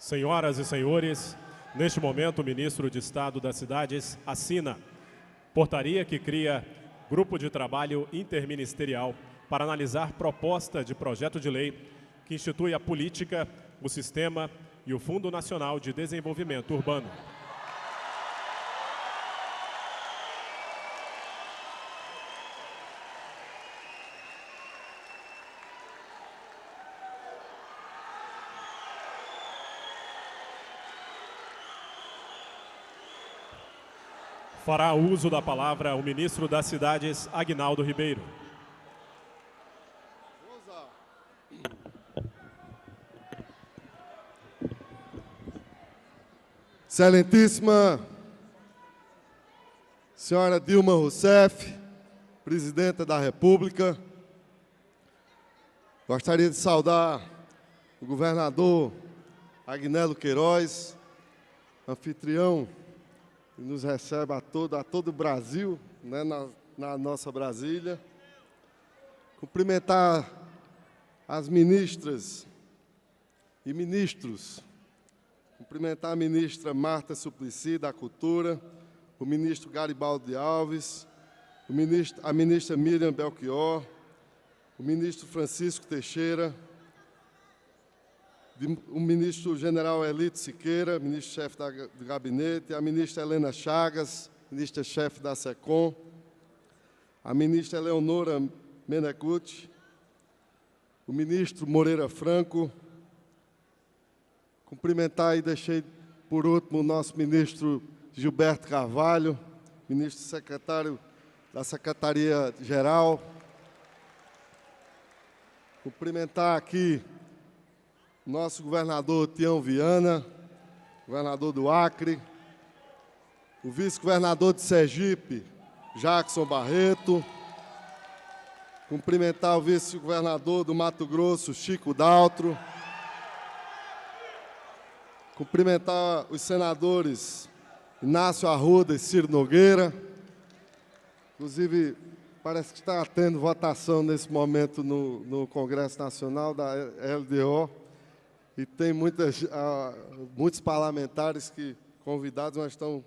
Senhoras e senhores, neste momento o ministro de Estado das Cidades assina portaria que cria grupo de trabalho interministerial para analisar proposta de projeto de lei que institui a política, o sistema e o Fundo Nacional de Desenvolvimento Urbano. Fará uso da palavra o ministro das Cidades, Aguinaldo Ribeiro. Excelentíssima senhora Dilma Rousseff, presidenta da República, gostaria de saudar o governador Agnello Queiroz, anfitrião que nos recebe a todo o Brasil, né, na nossa Brasília. Cumprimentar as ministras e ministros. Cumprimentar a ministra Marta Suplicy, da Cultura, o ministro Garibaldi Alves, a ministra Miriam Belchior, o ministro Francisco Teixeira, o ministro general Elito Siqueira, ministro-chefe do gabinete, a ministra Helena Chagas, ministra-chefe da SECOM, a ministra Eleonora Meneguzzi, o ministro Moreira Franco. Cumprimentar e deixei por último o nosso ministro Gilberto Carvalho, ministro secretário da Secretaria-Geral. Cumprimentar aqui nosso governador Tião Viana, governador do Acre, o vice-governador de Sergipe, Jackson Barreto, cumprimentar o vice-governador do Mato Grosso, Chico Daltro, cumprimentar os senadores Inácio Arruda e Ciro Nogueira. Inclusive, parece que está tendo votação nesse momento no Congresso Nacional da LDO, e tem muitos parlamentares convidados, mas estão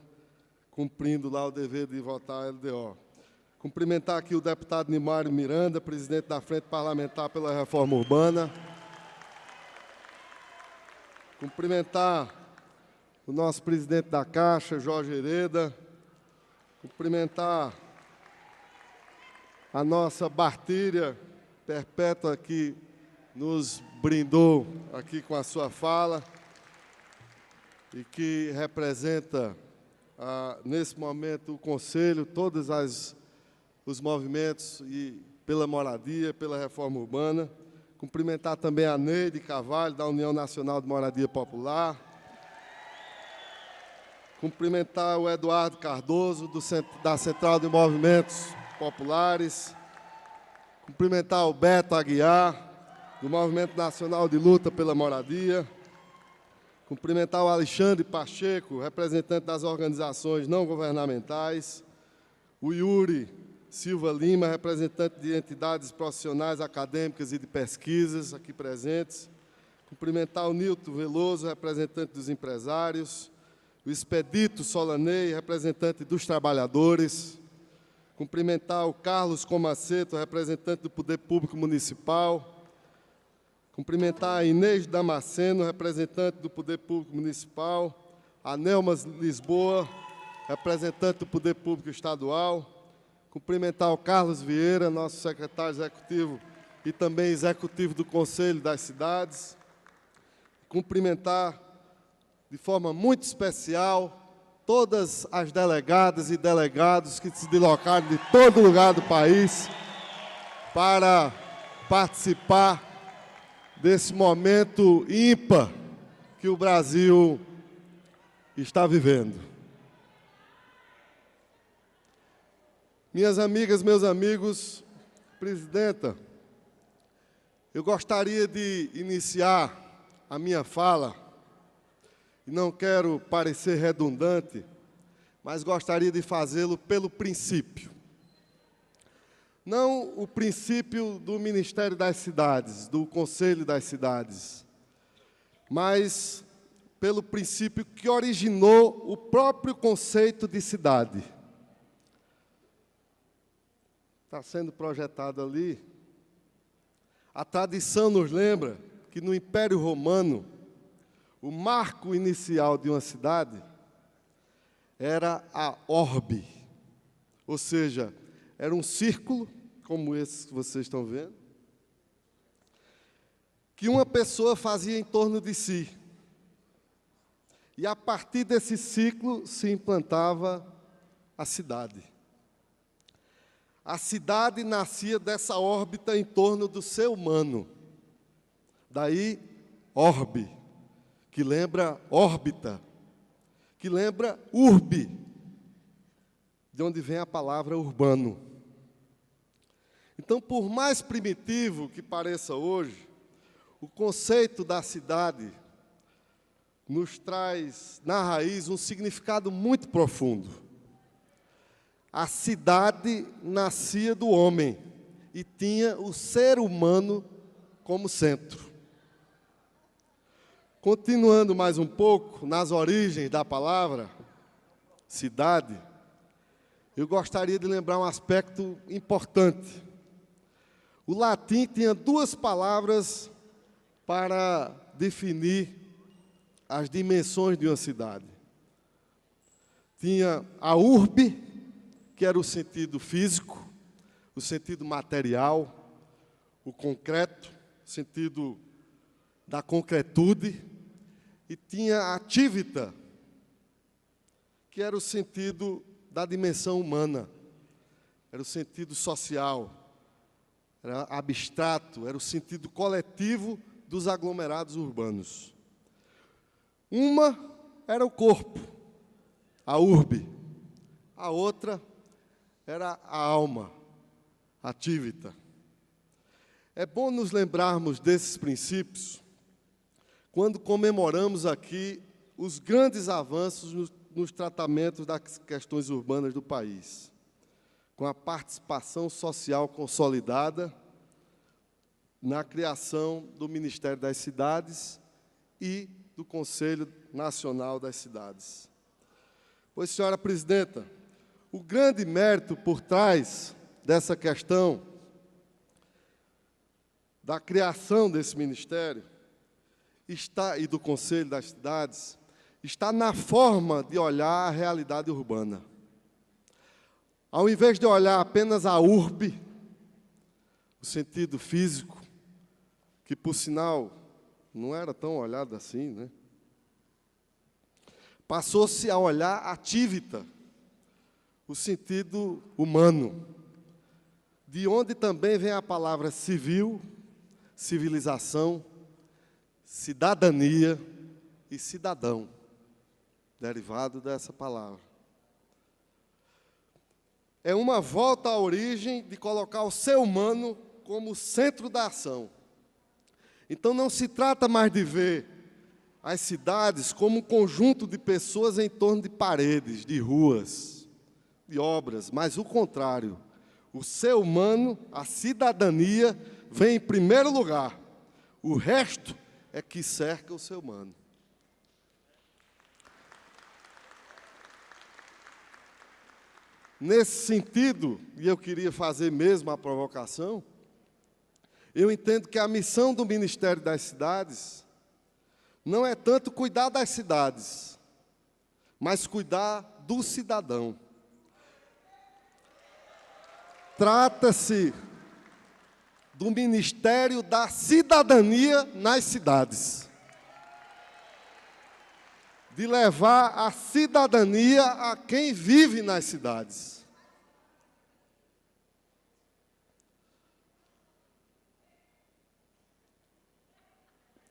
cumprindo lá o dever de votar a LDO. Cumprimentar aqui o deputado Nimário Miranda, presidente da Frente Parlamentar pela Reforma Urbana. Cumprimentar o nosso presidente da Caixa, Jorge Hereda. Cumprimentar a nossa Bartíria Perpétua, que nos brindou aqui com a sua fala e que representa, nesse momento, o Conselho, todos os movimentos pela moradia, pela reforma urbana. Cumprimentar também a Neide Carvalho, da União Nacional de Moradia Popular. Cumprimentar o Eduardo Cardoso, da Central de Movimentos Populares. Cumprimentar o Beto Aguiar, do Movimento Nacional de Luta pela Moradia. Cumprimentar o Alexandre Pacheco, representante das organizações não governamentais. O Yuri Silva Lima, representante de entidades profissionais, acadêmicas e de pesquisas aqui presentes. Cumprimentar o Nilton Veloso, representante dos empresários. O Expedito Solanei, representante dos trabalhadores. Cumprimentar o Carlos Comaceto, representante do Poder Público Municipal. Cumprimentar a Inês Damasceno, representante do Poder Público Municipal. A Nelma Lisboa, representante do Poder Público Estadual. Cumprimentar o Carlos Vieira, nosso secretário executivo e também executivo do Conselho das Cidades. Cumprimentar de forma muito especial todas as delegadas e delegados que se deslocaram de todo lugar do país para participar desse momento ímpar que o Brasil está vivendo. Minhas amigas, meus amigos, presidenta, eu gostaria de iniciar a minha fala, e não quero parecer redundante, mas gostaria de fazê-lo pelo princípio. Não o princípio do Ministério das Cidades, do Conselho das Cidades, mas pelo princípio que originou o próprio conceito de cidade. Está sendo projetado ali. A tradição nos lembra que no Império Romano, o marco inicial de uma cidade era a orbe, ou seja, era um círculo, como esse que vocês estão vendo, que uma pessoa fazia em torno de si. E, a partir desse ciclo, se implantava a cidade. A cidade nascia dessa órbita em torno do ser humano. Daí, orbe, que lembra órbita, que lembra urbe, de onde vem a palavra urbano. Então, por mais primitivo que pareça hoje, o conceito da cidade nos traz, na raiz, um significado muito profundo. A cidade nascia do homem e tinha o ser humano como centro. Continuando mais um pouco, nas origens da palavra cidade, eu gostaria de lembrar um aspecto importante. O latim tinha duas palavras para definir as dimensões de uma cidade. Tinha a urbe, que era o sentido físico, o sentido material, o concreto, o sentido da concretude, e tinha a activita, que era o sentido da dimensão humana, era o sentido social, era abstrato, era o sentido coletivo dos aglomerados urbanos. Uma era o corpo, a urbe, a outra era a alma, a activita. É bom nos lembrarmos desses princípios quando comemoramos aqui os grandes avanços nos tratamentos das questões urbanas do país, com a participação social consolidada na criação do Ministério das Cidades e do Conselho Nacional das Cidades. Pois, senhora presidenta, o grande mérito por trás dessa questão da criação desse ministério e do Conselho das Cidades está na forma de olhar a realidade urbana. Ao invés de olhar apenas a urbe, o sentido físico, que, por sinal, não era tão olhado assim, né? Passou-se a olhar a activita, o sentido humano, de onde também vem a palavra civil, civilização, cidadania e cidadão, derivado dessa palavra. É uma volta à origem de colocar o ser humano como centro da ação. Então, não se trata mais de ver as cidades como um conjunto de pessoas em torno de paredes, de ruas, de obras, mas o contrário. O ser humano, a cidadania, vem em primeiro lugar. O resto é que cerca o ser humano. Nesse sentido, e eu queria fazer mesmo a provocação, eu entendo que a missão do Ministério das Cidades não é tanto cuidar das cidades, mas cuidar do cidadão. Trata-se do Ministério da Cidadania nas cidades. De levar a cidadania a quem vive nas cidades.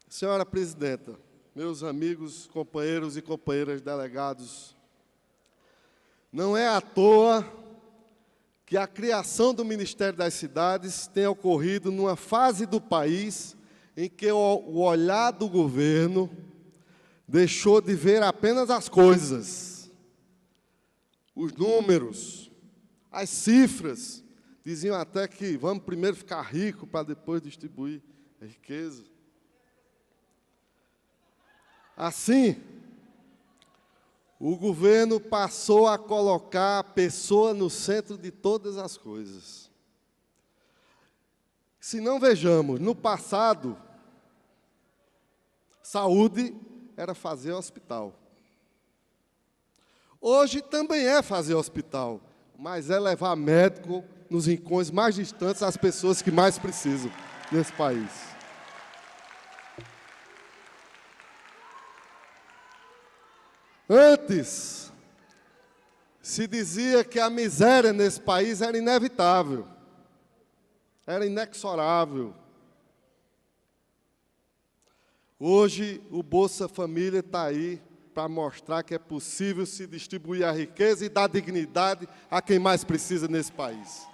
Senhora presidenta, meus amigos, companheiros e companheiras delegados, não é à toa que a criação do Ministério das Cidades tenha ocorrido numa fase do país em que o olhar do governo deixou de ver apenas as coisas, os números, as cifras. Diziam até que vamos primeiro ficar rico para depois distribuir a riqueza. Assim, o governo passou a colocar a pessoa no centro de todas as coisas. Se não vejamos, no passado, saúde era fazer hospital. Hoje também é fazer hospital, mas é levar médico nos rincões mais distantes às pessoas que mais precisam nesse país. Antes, se dizia que a miséria nesse país era inevitável, era inexorável. Hoje, o Bolsa Família está aí para mostrar que é possível se distribuir a riqueza e dar dignidade a quem mais precisa nesse país.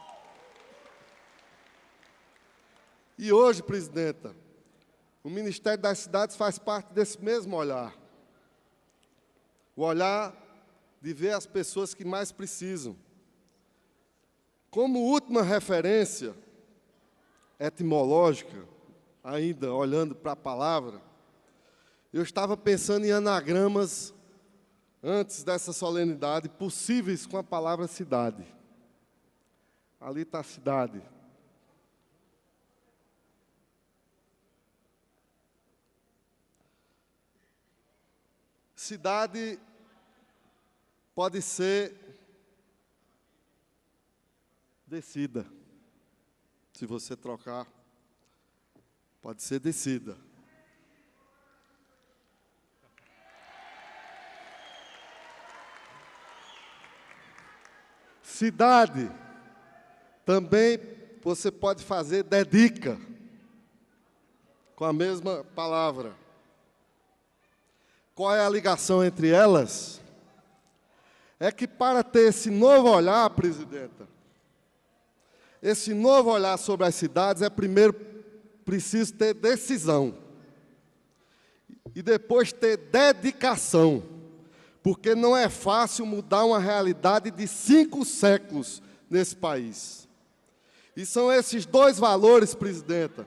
E hoje, presidenta, o Ministério das Cidades faz parte desse mesmo olhar. O olhar de ver as pessoas que mais precisam. Como última referência etimológica, ainda olhando para a palavra, eu estava pensando em anagramas, antes dessa solenidade, possíveis com a palavra cidade. Ali está a cidade. Cidade pode ser descida. Se você trocar, pode ser descida. Cidade também você pode fazer dedica, com a mesma palavra. Qual é a ligação entre elas? É que para ter esse novo olhar, presidenta, esse novo olhar sobre as cidades, é primeiro preciso ter decisão. E depois ter dedicação. Porque não é fácil mudar uma realidade de 5 séculos nesse país. E são esses dois valores, presidenta,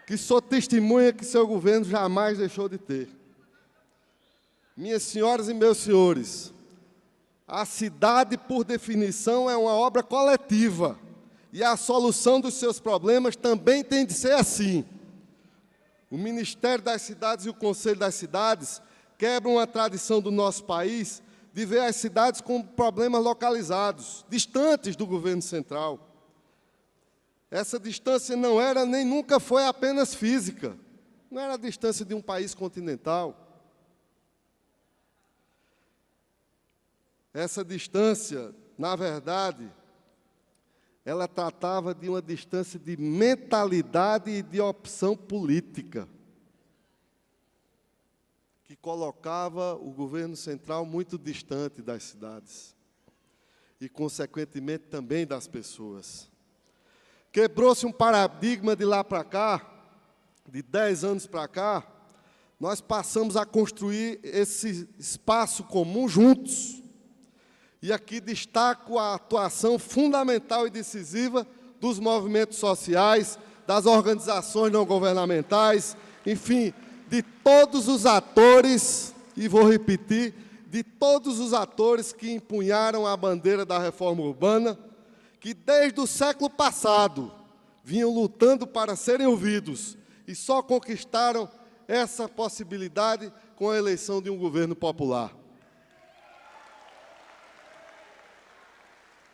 que sou testemunha que seu governo jamais deixou de ter. Minhas senhoras e meus senhores, a cidade, por definição, é uma obra coletiva. E a solução dos seus problemas também tem de ser assim. O Ministério das Cidades e o Conselho das Cidades quebram uma tradição do nosso país de ver as cidades como problemas localizados, distantes do governo central. Essa distância não era nem nunca foi apenas física. Não era a distância de um país continental. Essa distância, na verdade, ela tratava de uma distância de mentalidade e de opção política, que colocava o governo central muito distante das cidades e, consequentemente, também das pessoas. Quebrou-se um paradigma de lá para cá, de 10 anos para cá, nós passamos a construir esse espaço comum juntos. E aqui destaco a atuação fundamental e decisiva dos movimentos sociais, das organizações não governamentais, enfim, de todos os atores, e vou repetir, de todos os atores que empunharam a bandeira da reforma urbana, que desde o século passado vinham lutando para serem ouvidos e só conquistaram essa possibilidade com a eleição de um governo popular.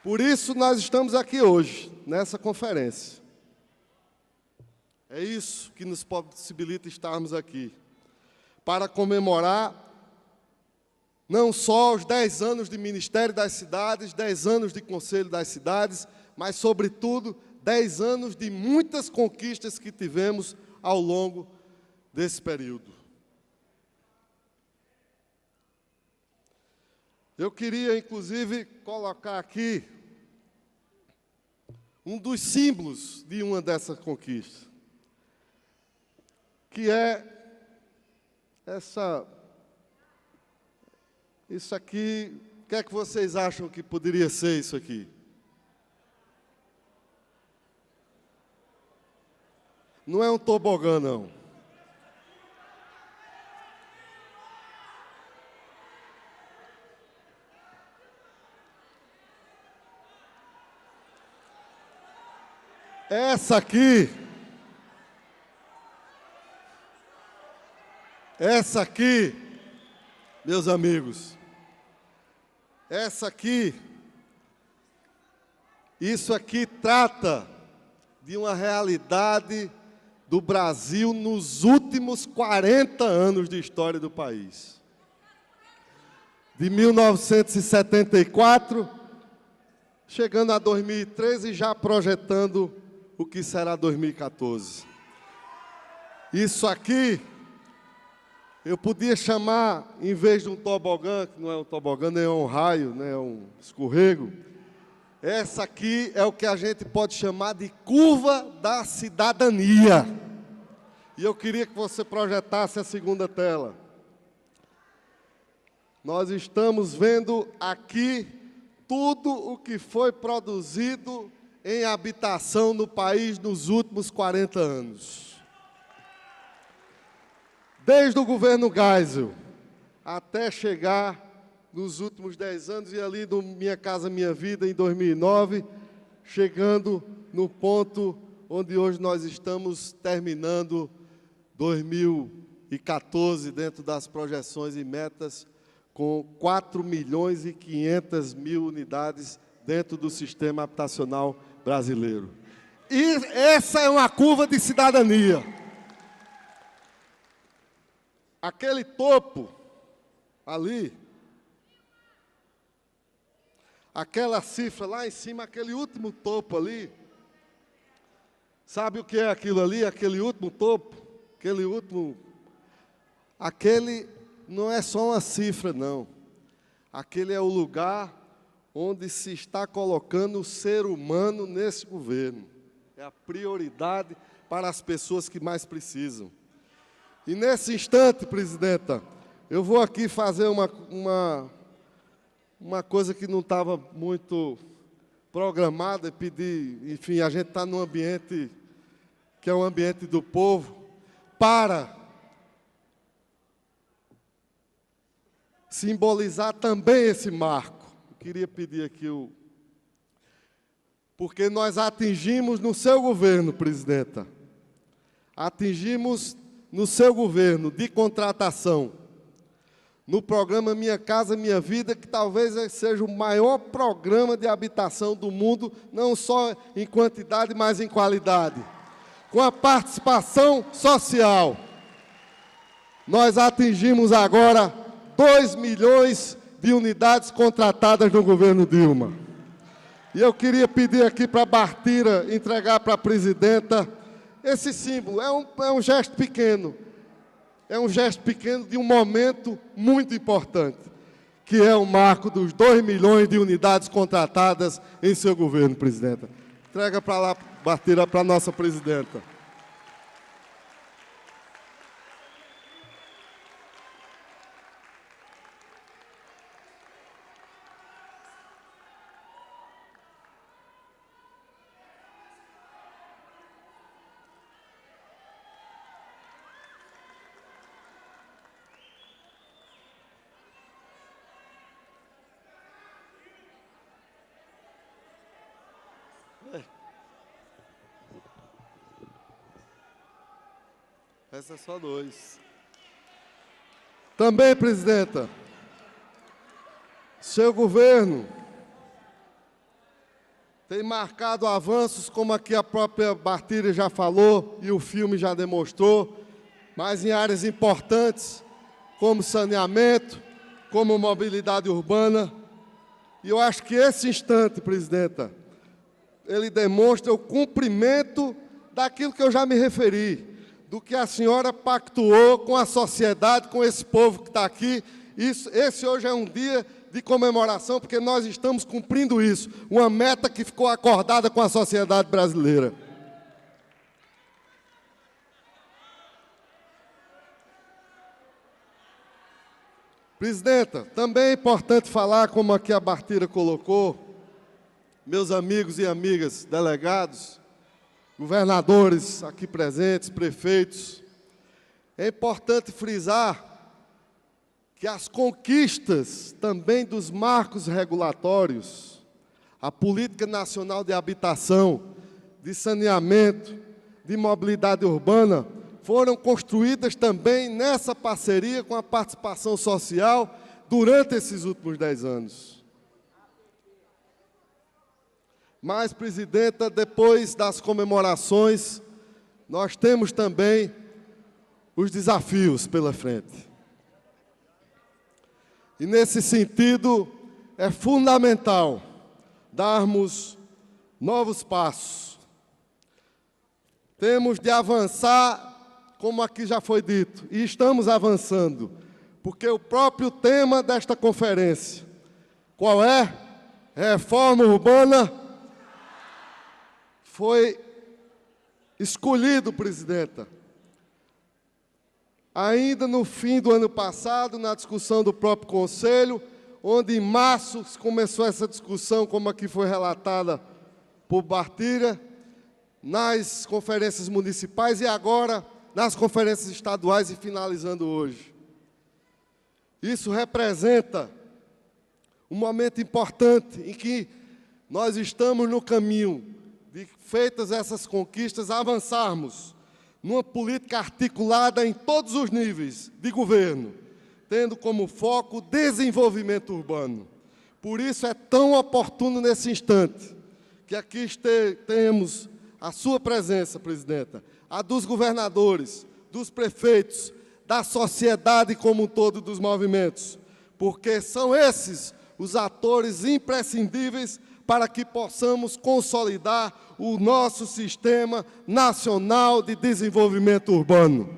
Por isso, nós estamos aqui hoje, nessa conferência. É isso que nos possibilita estarmos aqui, para comemorar não só os 10 anos de Ministério das Cidades, 10 anos de Conselho das Cidades, mas, sobretudo, 10 anos de muitas conquistas que tivemos ao longo desse período. Eu queria, inclusive, colocar aqui um dos símbolos de uma dessas conquistas, que é isso aqui. O que é que vocês acham que poderia ser isso aqui? Não é um tobogã, não. essa aqui, meus amigos, isso aqui trata de uma realidade do Brasil nos últimos 40 anos de história do país. De 1974, chegando a 2013 e já projetando o que será 2014. Isso aqui, eu podia chamar, em vez de um tobogã, que não é um tobogã, nem é um raio, nem é um escorrego, essa aqui é o que a gente pode chamar de curva da cidadania. E eu queria que você projetasse a segunda tela. Nós estamos vendo aqui tudo o que foi produzido em habitação no país nos últimos 40 anos. Desde o governo Geisel até chegar nos últimos 10 anos, e ali do Minha Casa Minha Vida, em 2009, chegando no ponto onde hoje nós estamos terminando 2014, dentro das projeções e metas, com 4.500.000 unidades dentro do sistema habitacional brasileiro. E essa é uma curva de cidadania. Aquele topo ali, aquela cifra lá em cima, aquele último topo ali, sabe o que é aquilo ali, aquele último topo? Aquele não é só uma cifra, não. Aquele é o lugar onde se está colocando o ser humano nesse governo. É a prioridade para as pessoas que mais precisam. E nesse instante, presidenta, eu vou aqui fazer uma coisa que não estava muito programada, pedir, enfim, a gente está num ambiente que é um ambiente do povo, para simbolizar também esse marco. Eu queria pedir aqui porque nós atingimos no seu governo, presidenta, atingimos no seu governo de contratação, no programa Minha Casa Minha Vida, que talvez seja o maior programa de habitação do mundo, não só em quantidade, mas em qualidade. Com a participação social, nós atingimos agora 2 milhões de unidades contratadas no governo Dilma. E eu queria pedir aqui para a Bartira entregar para a presidenta esse símbolo. É um gesto pequeno. É um gesto pequeno de um momento muito importante, que é o marco dos 2 milhões de unidades contratadas em seu governo, presidenta. Entrega para lá, Bartira, para a nossa presidenta. Essa é só 2. Também, presidenta, seu governo tem marcado avanços, como aqui a própria Bartira já falou e o filme já demonstrou, mas em áreas importantes, como saneamento, como mobilidade urbana. E eu acho que esse instante, presidenta, ele demonstra o cumprimento daquilo que eu já me referi, do que a senhora pactuou com a sociedade, com esse povo que está aqui. Esse hoje é um dia de comemoração, porque nós estamos cumprindo isso, uma meta que ficou acordada com a sociedade brasileira. Presidenta, também é importante falar, como aqui a Bartira colocou, meus amigos e amigas delegados, governadores aqui presentes, prefeitos, é importante frisar que as conquistas também dos marcos regulatórios, a Política Nacional de Habitação, de saneamento, de mobilidade urbana, foram construídas também nessa parceria com a participação social durante esses últimos 10 anos. Mas, presidenta, depois das comemorações, nós temos também os desafios pela frente. E, nesse sentido, é fundamental darmos novos passos. Temos de avançar, como aqui já foi dito, e estamos avançando, porque o próprio tema desta conferência, qual é? Reforma urbana, foi escolhido, presidenta, ainda no fim do ano passado, na discussão do próprio Conselho, onde em março começou essa discussão, como aqui foi relatada por Bartira, nas conferências municipais e agora nas conferências estaduais e finalizando hoje. Isso representa um momento importante em que nós estamos no caminho de, feitas essas conquistas, avançarmos numa política articulada em todos os níveis de governo, tendo como foco o desenvolvimento urbano. Por isso é tão oportuno nesse instante que aqui temos a sua presença, presidenta, a dos governadores, dos prefeitos, da sociedade como um todo dos movimentos, porque são esses os atores imprescindíveis para que possamos consolidar o nosso Sistema Nacional de Desenvolvimento Urbano.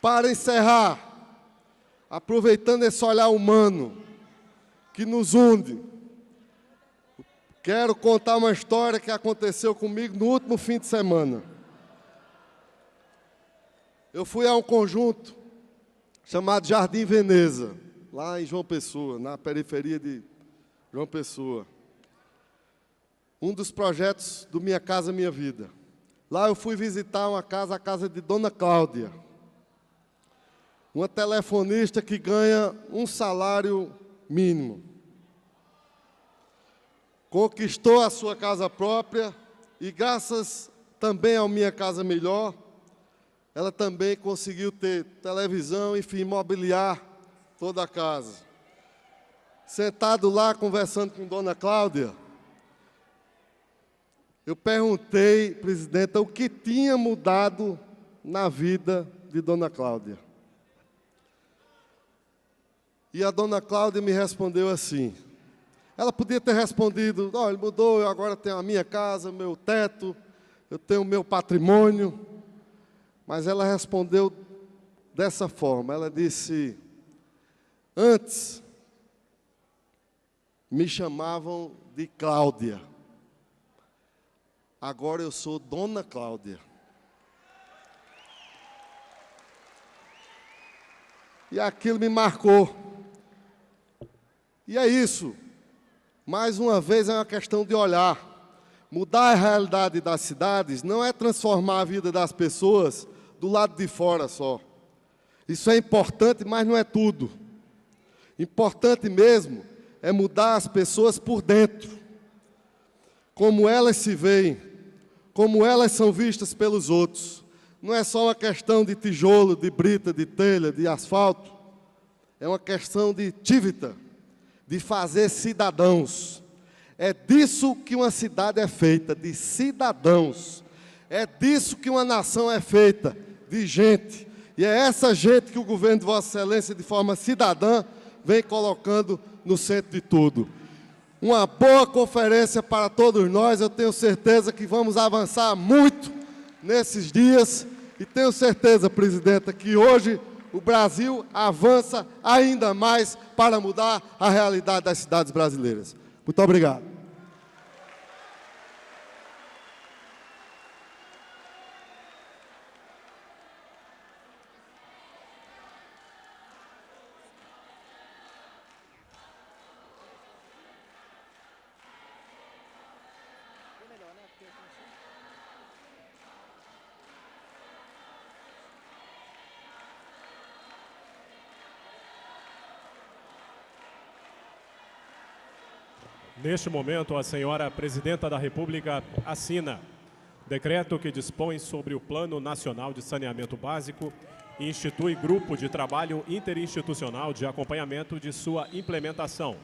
Para encerrar, aproveitando esse olhar humano que nos une, quero contar uma história que aconteceu comigo no último fim de semana. Eu fui a um conjunto chamado Jardim Veneza, lá em João Pessoa, na periferia de João Pessoa. Um dos projetos do Minha Casa Minha Vida. Lá eu fui visitar uma casa, a casa de Dona Cláudia, uma telefonista que ganha um salário mínimo. Conquistou a sua casa própria e, graças também ao Minha Casa Melhor, ela também conseguiu ter televisão, enfim, mobiliar toda a casa. Sentado lá, conversando com Dona Cláudia, eu perguntei, presidenta, o que tinha mudado na vida de Dona Cláudia. E a Dona Cláudia me respondeu assim. Ela podia ter respondido, olha, mudou, eu agora tenho a minha casa, meu teto, eu tenho o meu patrimônio. Mas ela respondeu dessa forma, ela disse, antes me chamavam de Cláudia, agora eu sou Dona Cláudia. E aquilo me marcou. E é isso. Mais uma vez é uma questão de olhar. Mudar a realidade das cidades não é transformar a vida das pessoas do lado de fora só. Isso é importante, mas não é tudo. Importante mesmo é mudar as pessoas por dentro. Como elas se veem, como elas são vistas pelos outros. Não é só uma questão de tijolo, de brita, de telha, de asfalto. É uma questão de tívita, de fazer cidadãos. É disso que uma cidade é feita, de cidadãos. É disso que uma nação é feita, de gente. E é essa gente que o governo de Vossa Excelência, de forma cidadã, vem colocando no centro de tudo. Uma boa conferência para todos nós. Eu tenho certeza que vamos avançar muito nesses dias. E tenho certeza, presidenta, que hoje o Brasil avança ainda mais para mudar a realidade das cidades brasileiras. Muito obrigado. Neste momento, a senhora Presidenta da República assina decreto que dispõe sobre o Plano Nacional de Saneamento Básico e institui grupo de trabalho interinstitucional de acompanhamento de sua implementação.